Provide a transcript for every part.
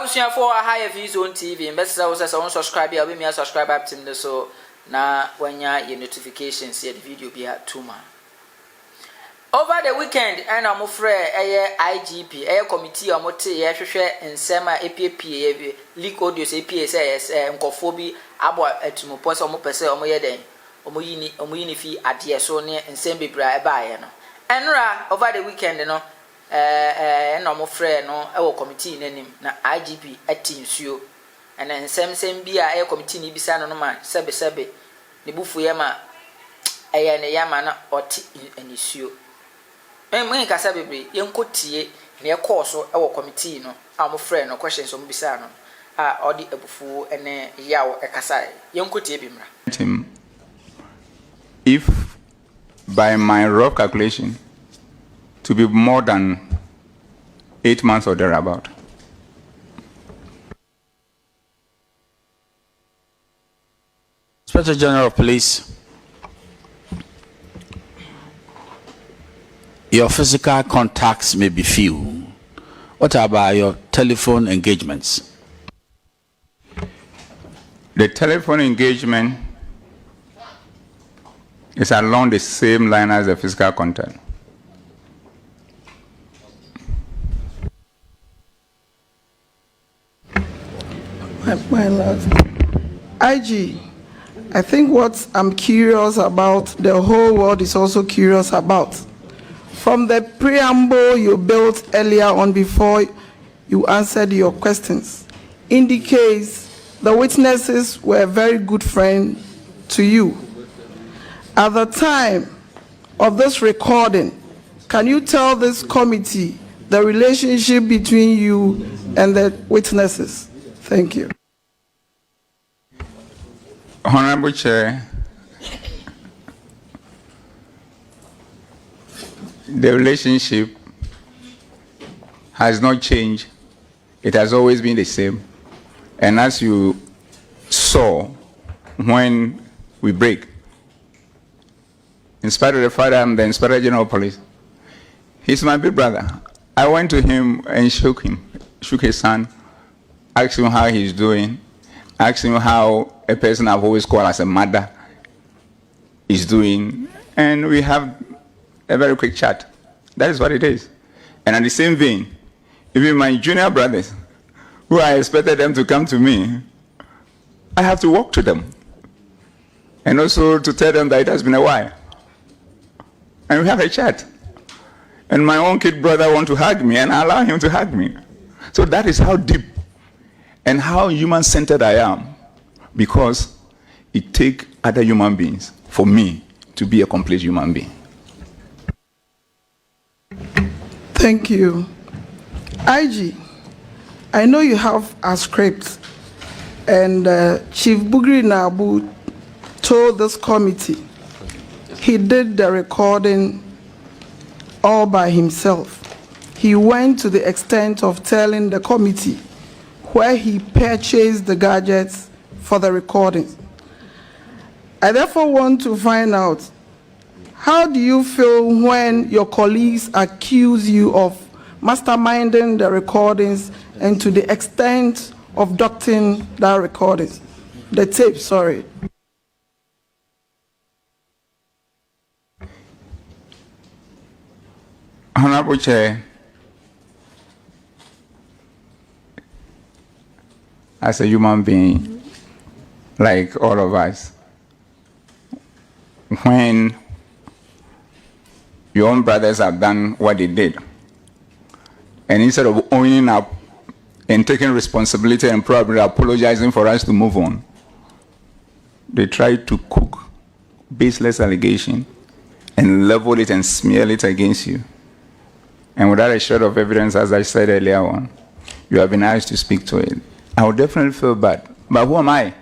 Abusia for a higher views on TV. Best I was as a subscriber, I'll be me a subscriber to me so now when your notifications see the video be at 2 man. Over the weekend, and I'm afraid a IGP, a committee or mote, a share and sema APP, leak audios, APSS, and cophobia, about a tumopos or mopese or moyede, or moyini fee at the Sonia and Sembi Bra Bayano. And over the weekend, you know. No more friend, no, our committee name, na IGP at Team Sue, and then same be a committee ni bisano no man, sebe, the bufu yama, a yamana or tea and issue. And when Casabi, young cotie, near course or our committee, no, our friend, no questions on bisano, or the bufu and yaw a casai, young cotie bimra. If by my rough calculation, to be more than 8 months or thereabout. Inspector General of Police, your physical contacts may be few. What about your telephone engagements? The telephone engagement is along the same line as the physical contact. My lord, IG, I think what I'm curious about, the whole world is also curious about. From the preamble you built earlier on before you answered your questions, indicates the witnesses were a very good friend to you. At the time of this recording, can you tell this committee the relationship between you and the witnesses? Thank you. Honorable Chair, the relationship has not changed. It has always been the same. And as you saw when we break, in spite of the fact I'm the Inspector General of Police, he's my big brother. I went to him and shook his hand, asked him how he's doing, asked him how a person I've always called as a mother is doing, and we have a very quick chat. That is what it is. And in the same vein, even my junior brothers, who I expected them to come to me, I have to walk to them. And also to tell them that it has been a while. And we have a chat. And my own kid brother wants to hug me, and I allow him to hug me. So that is how deep and how human-centered I am, because it takes other human beings for me to be a complete human being. Thank you. IG, I know you have a script, and Chief Bugri Naabu told this committee he did the recording all by himself. He went to the extent of telling the committee where he purchased the gadgets for the recordings. I therefore want to find out, how do you feel when your colleagues accuse you of masterminding the recordings and to the extent of doctoring the recordings? The tape, sorry. Honorable Chair, as a human being, like all of us, when your own brothers have done what they did, and instead of owning up and taking responsibility and probably apologizing for us to move on, they tried to cook baseless allegation and level it and smear it against you. And without a shred of evidence, as I said earlier on, you have been asked to speak to it. I would definitely feel bad. But who am I?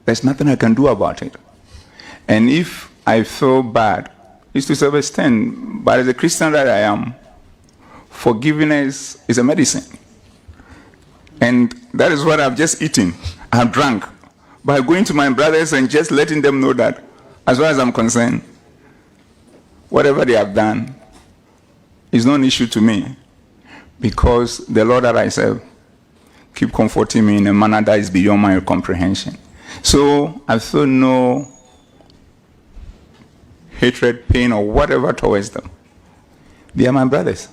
There's nothing I can do about it. And if I feel bad, it's to some extent, but as a Christian that I am, forgiveness is a medicine. And that is what I've just eaten. I've drunk. By going to my brothers and just letting them know that, as far as I'm concerned, whatever they have done is not an issue to me, because the Lord that I serve keep comforting me in a manner that is beyond my comprehension. So I feel no hatred, pain, or whatever towards them. They are my brothers.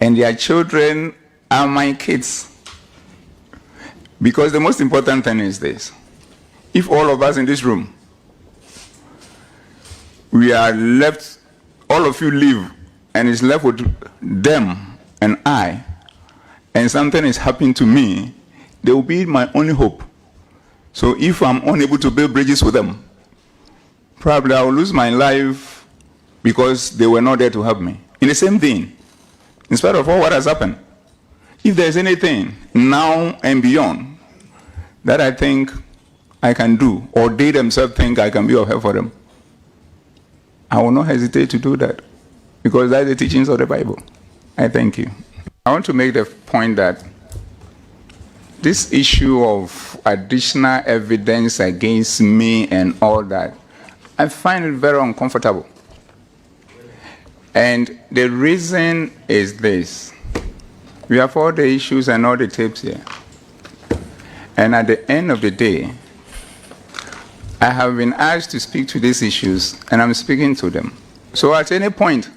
And their children are my kids. Because the most important thing is this. If all of us in this room, we are left, all of you leave, and it's left with them and I, and something is happening to me, they will be my only hope. So if I'm unable to build bridges with them, probably I will lose my life because they were not there to help me. In the same thing, in spite of all what has happened, if there's anything now and beyond that I think I can do, or they themselves think I can be of help for them, I will not hesitate to do that, because that's the teachings of the Bible. I thank you. I want to make the point that this issue of additional evidence against me and all that, I find it very uncomfortable. And the reason is this. We have all the issues and all the tapes here. And at the end of the day, I have been asked to speak to these issues, and I'm speaking to them. So at any point,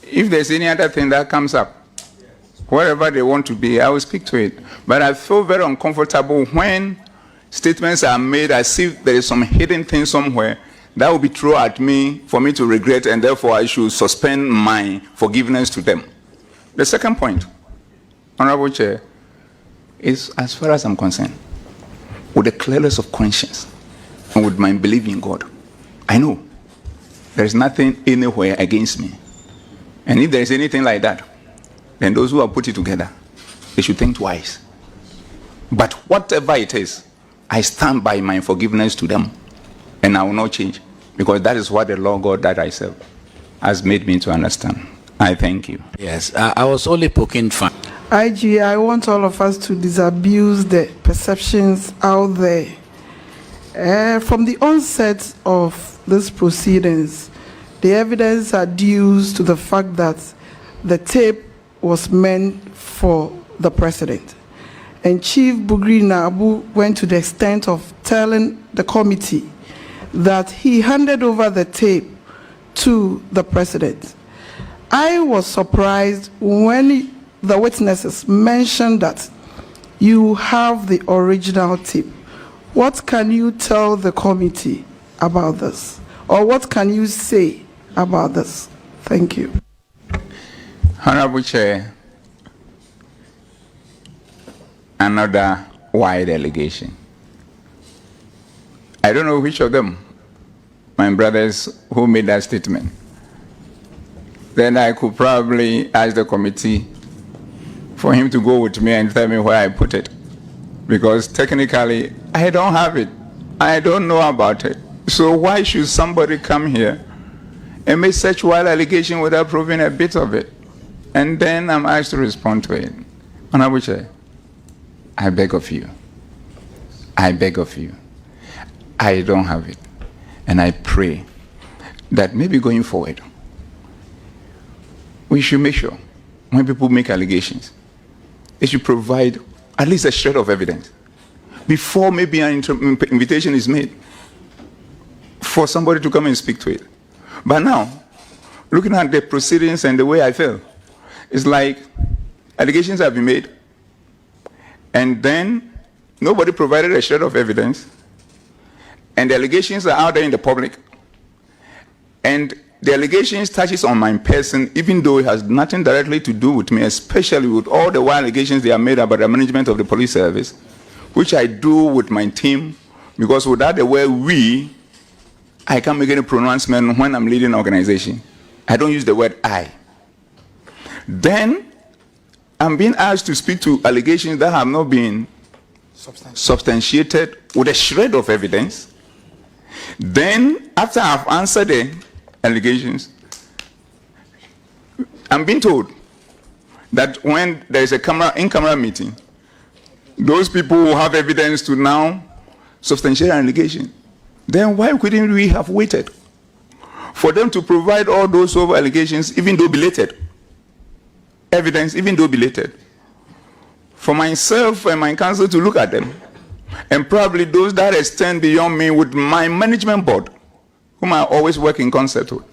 if there's any other thing that comes up, wherever they want to be, I will speak to it. But I feel very uncomfortable when statements are made as if there is some hidden thing somewhere that will be thrown at me for me to regret, and therefore I should suspend my forgiveness to them. The second point, Honorable Chair, is as far as I'm concerned, with the clearness of conscience and with my belief in God, I know there is nothing anywhere against me. And if there is anything like that, then those who have put it together, they should think twice. But whatever it is, I stand by my forgiveness to them, and I will not change, because that is what the Lord God that I serve has made me to understand. I thank you. Yes, I was only poking fun. IG, I want all of us to disabuse the perceptions out there. From the onset of these proceedings, the evidence adduced to the fact that the tape was meant for the president. And Chief Bugri Naabu went to the extent of telling the committee that he handed over the tape to the president. I was surprised when the witnesses mentioned that you have the original tape. What can you tell the committee about this? Or what can you say about this? Thank you. Honorable Chair, another wide allegation. I don't know which of them, my brothers, who made that statement. Then I could probably ask the committee for him to go with me and tell me where I put it. Because technically, I don't have it. I don't know about it. So why should somebody come here and make such wild allegation without proving a bit of it? And then I'm asked to respond to it. Honorable Chair, I beg of you. I beg of you. I don't have it. And I pray that maybe going forward, we should make sure when people make allegations, they should provide at least a shred of evidence before maybe an invitation is made for somebody to come and speak to it. But now, looking at the proceedings and the way I feel, it's like allegations have been made, and then nobody provided a shred of evidence, and the allegations are out there in the public, and the allegations touches on my person, even though it has nothing directly to do with me, especially with all the wild allegations they are made about the management of the police service, which I do with my team, because without the word we, I can't make any pronouncement when I'm leading an organization. I don't use the word I. Then I'm being asked to speak to allegations that have not been substantiated with a shred of evidence. Then, after I've answered the allegations, I'm being told that when there is a in-camera meeting, those people who have evidence to now substantiate an allegation. Then why couldn't we have waited for them to provide all those over allegations, even though belated? Evidence, even though belated. for myself and my council to look at them. And probably those that extend beyond me with my management board, whom I always work in concert with,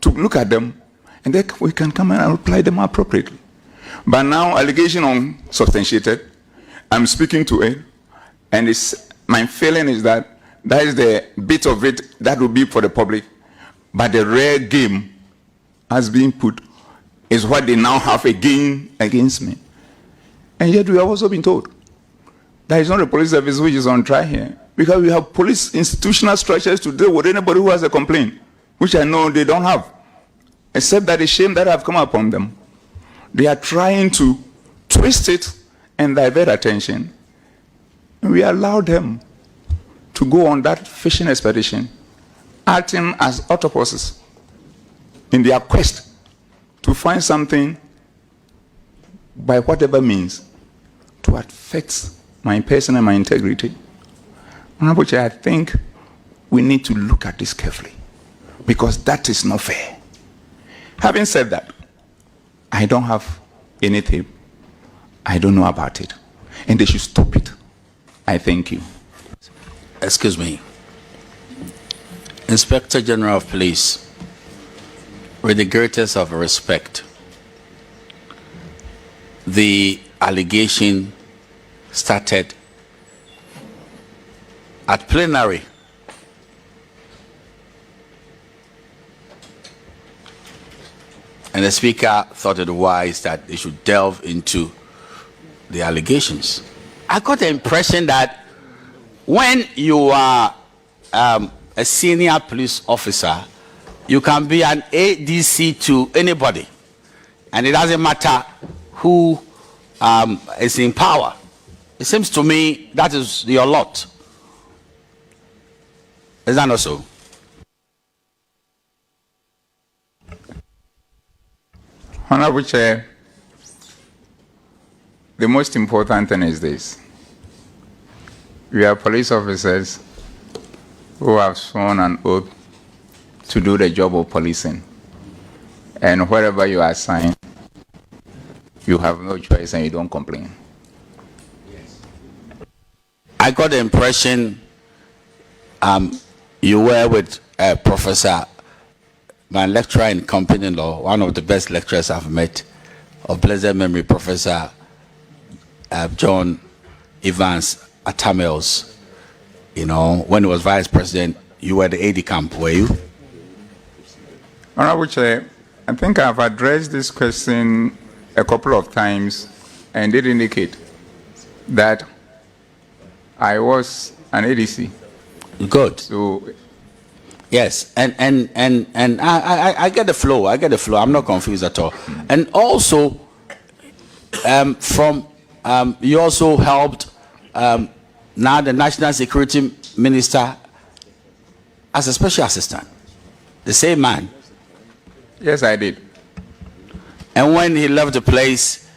to look at them, and then we can come and apply them appropriately. But now, allegation unsubstantiated, I'm speaking to it, and my feeling is that is the bit of it that will be for the public, but the rare game has been put is what they now have again against me. And yet we have also been told that it's not a police service which is on trial here, because we have police institutional structures to deal with anybody who has a complaint, which I know they don't have, except that the shame that have come upon them. They are trying to twist it and divert attention. And we allow them to go on that fishing expedition, acting as octopuses in their quest to find something by whatever means to affect my person and my integrity. Honorable Chair, I think we need to look at this carefully, because that is not fair. Having said that, I don't have anything. I don't know about it. And they should stop it. I thank you. Excuse me. Inspector General of Police, with the greatest of respect, the allegation started at plenary. And the Speaker thought it wise that they should delve into the allegations. I got the impression that when you are a senior police officer, you can be an ADC to anybody, and it doesn't matter who is in power. It seems to me that is your lot. Is that not so? Honorable Chair, the most important thing is this. We are police officers who have sworn an oath to do the job of policing. And wherever you are assigned, you have no choice and you don't complain. I got the impression you were with Professor, my lecturer in company law, one of the best lecturers I've met, of blessed memory, Professor John Evans Atamels. You know, when he was vice president, you were the AD camp, were you? Honorable Chair, I think I've addressed this question a couple of times and did indicate that I was an ADC. Good. So, yes, and I get the flow. I get the flow. I'm not confused at all. And also, you also helped now the National Security Minister as a special assistant. The same man. yes, I did. And when he left the place,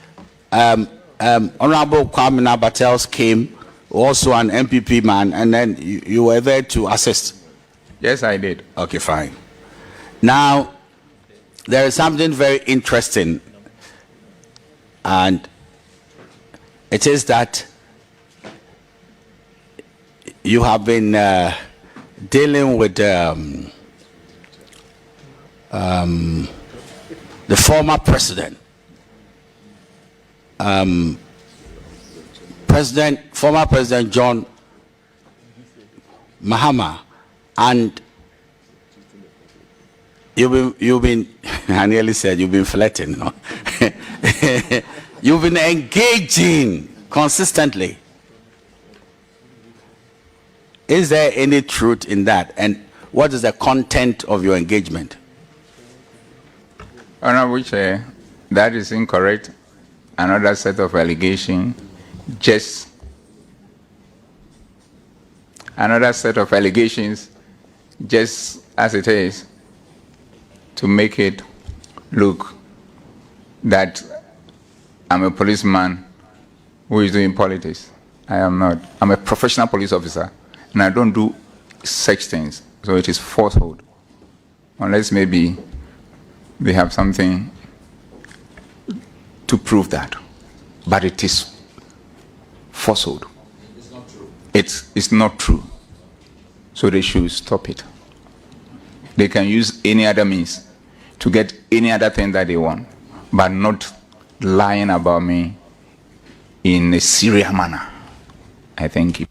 Honorable Kwame Nabatels came, also an MPP man, and then you were there to assist. Yes, I did. Okay, fine. Now, there is something very interesting, and it is that you have been dealing with the former president, former President John Mahama, and you've been I nearly said you've been flirting, no? You've been engaging consistently. Is there any truth in that? And what is the content of your engagement? Honorable Chair, that is incorrect. Another set of allegations, just another set of allegations, just as it is, to make it look that I'm a policeman who is doing politics. I am not. I'm a professional police officer, and I don't do such things. So it is falsehood, unless maybe they have something to prove that. But it is falsehood. It's not true. So they should stop it. They can use any other means to get any other thing that they want, but not lying about me in a serious manner. I thank you.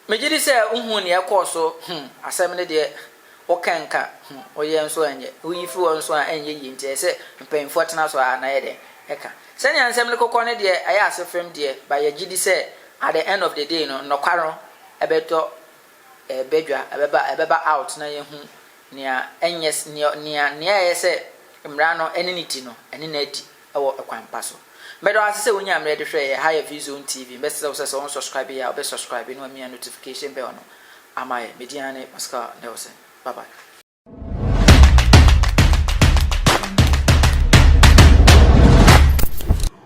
Mejidi say unhu ne ekoso asem ne de okanka oye nso anye uyifi won so anye yinti se mpemfo tena so na ye de eka sani ansem ne kokko ne de aya asefrem de ba ye gidi say at the end of the day no nokwaro ebeto bedwa ebeba out na ye hu nia enyes nia ye say mra no enity no ene na adi ewo ekwanpa so medo asese wonya mre de hwe high vision tv best say on subscribe ya obe subscribe no me notification bell no amaye mediane Pascal Nelson. Bye bye.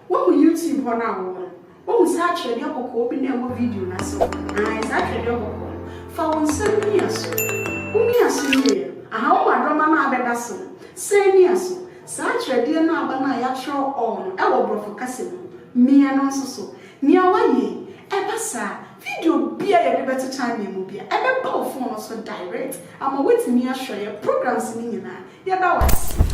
What will YouTube on now? What was that? Your open your video na so. I that your for one 7 years. Who me assume? How my drama na abeda so. 7 years. Such a dear na abana ya show on. I will bro for casino. Me and so. Near one Ebasa video bia ya better time me bia. Ebe phone so direct. I'm waiting me show your programs ni nyina. Ya da was.